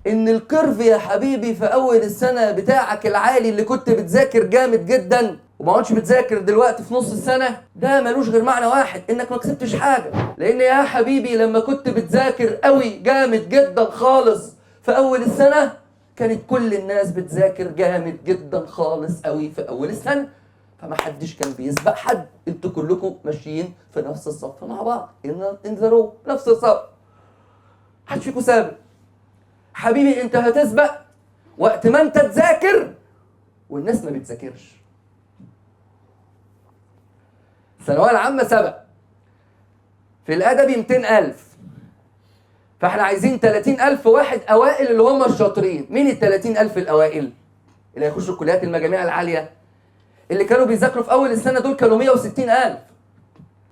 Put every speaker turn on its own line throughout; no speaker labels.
ان الكيرف يا حبيبي في اول السنه بتاعك العالي اللي كنت بتذاكر جامد جدا وما عادش بتذاكر دلوقتي في نص السنه، ده ملوش غير معنى واحد، انك ما كسبتش حاجه. لان يا حبيبي لما كنت بتذاكر قوي جامد جدا خالص في اول السنه، كانت كل الناس بتذاكر جامد جدا خالص قوي في اول السنه، فما حدش كان بيسبق حد، انتوا كلكم ماشيين في نفس الصف مع بعض، انذروا نفس الصف، محدش فيكم سابق. حبيبي انت هتسبق وقت ما انت تذاكر والناس ما بتذاكرش. الثانويه العامه سبق، في الادبي 200,000، فاحنا عايزين 30,000 واحد اوائل اللي هم الشاطرين. مين ال 30,000 الاوائل اللي هيخشوا الكليات المجاميع العاليه؟ اللي كانوا بيذاكروا في اول السنه دول كانوا 160,000.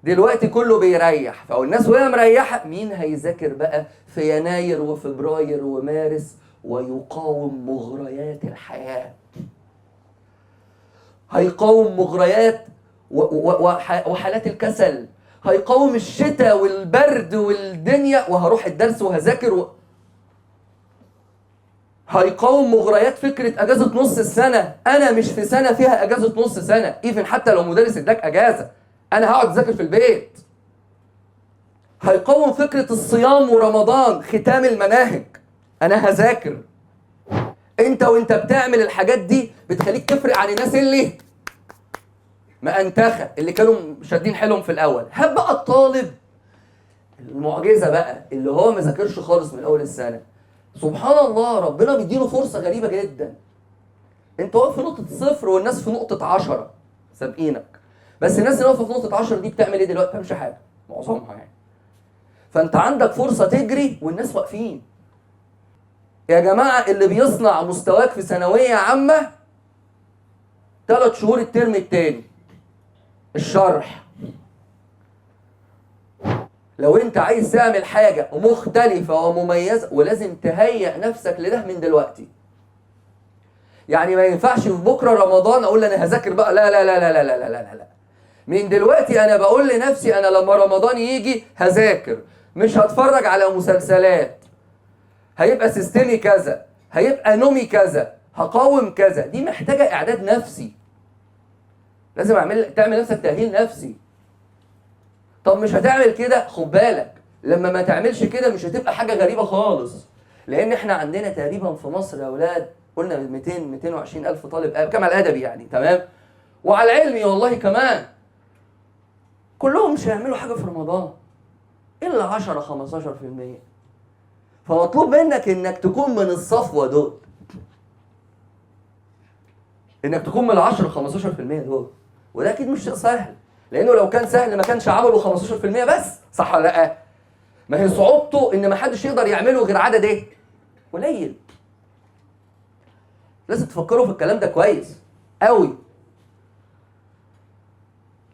دلوقتي كله بيريح، فالناس وهي مريحه مين هيذاكر بقى في يناير وفبراير ومارس ويقاوم مغريات الحياه؟ هيقاوم مغريات وحالات الكسل، هيقاوم الشتاء والبرد والدنيا، وهروح الدرس وهذاكر هيقاوم مغريات فكرة اجازة نص السنة. انا مش في سنة فيها اجازة نص سنة، ايفن حتى لو مدرس اداك اجازة انا هقعد اذاكر في البيت. هيقاوم فكرة الصيام ورمضان ختام المناهج، انا هذاكر. انت وانت بتعمل الحاجات دي بتخليك تفرق عن الناس اللي مأنتخة، اللي كانوا شادين حيلهم في الاول. هب بقى الطالب المعجزة بقى اللي هو ما ذاكرش خالص من اول السنة، سبحان الله ربنا بيديله فرصة غريبة جدا. انت واقف في نقطة صفر والناس في نقطة 10 سابقينك، بس الناس اللي واقفة في نقطة 10 دي بتعمل ايه دلوقتي؟ ما بتعملش حاجة معظمها يعني. فانت عندك فرصة تجري والناس واقفين. يا جماعة اللي بيصنع مستواك في ثانوية عامة 3 شهور الترم التاني الشرح. لو انت عايز تعمل حاجة مختلفة ومميزة ولازم تهيئ نفسك لده من دلوقتي. يعني ما ينفعش في بكرة رمضان اقول انا هذاكر بقى، لا لا لا لا لا لا لا لا. من دلوقتي انا بقول لنفسي انا لما رمضان يجي هذاكر، مش هتفرج على مسلسلات، هيبقى سيستمي كذا، هيبقى نومي كذا، هقاوم كذا. دي محتاجة اعداد نفسي، لازم تعمل نفسك تأهيل نفسي. طب مش هتعمل كده، خد بالك لما ما تعملش كده مش هتبقى حاجة غريبة خالص. لان احنا عندنا تقريبا في مصر يا اولاد قلنا 220 الف طالب كما الادبي يعني، تمام، وعلى العلمي والله كمان، كلهم مش هيعملوا حاجة في رمضان الا 10-15%. فمطلوب منك انك تكون من الصفوة دول، انك تكون من 10-15% دول. وده اكيد مش شيء سهل، لانه لو كان سهل ما كانش عملوا 15% بس، صح ولا لا؟ ما هي صعوبته ان ما حدش يقدر يعمله غير عدد ايه؟ قليل. لازم تفكروا في الكلام ده كويس قوي،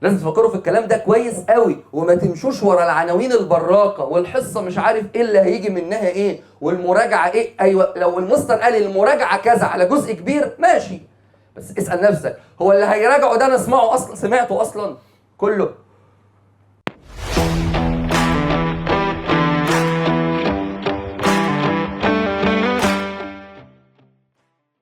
لازم تفكروا في الكلام ده كويس قوي، وما تمشوش ورا العناوين البراقه والحصه مش عارف ايه اللي هيجي منها ايه والمراجعه ايه. ايوه لو المستر قال المراجعه كذا على جزء كبير ماشي، بس اسال نفسك هو اللي هيراجعه ده انا سمعته اصلا كله؟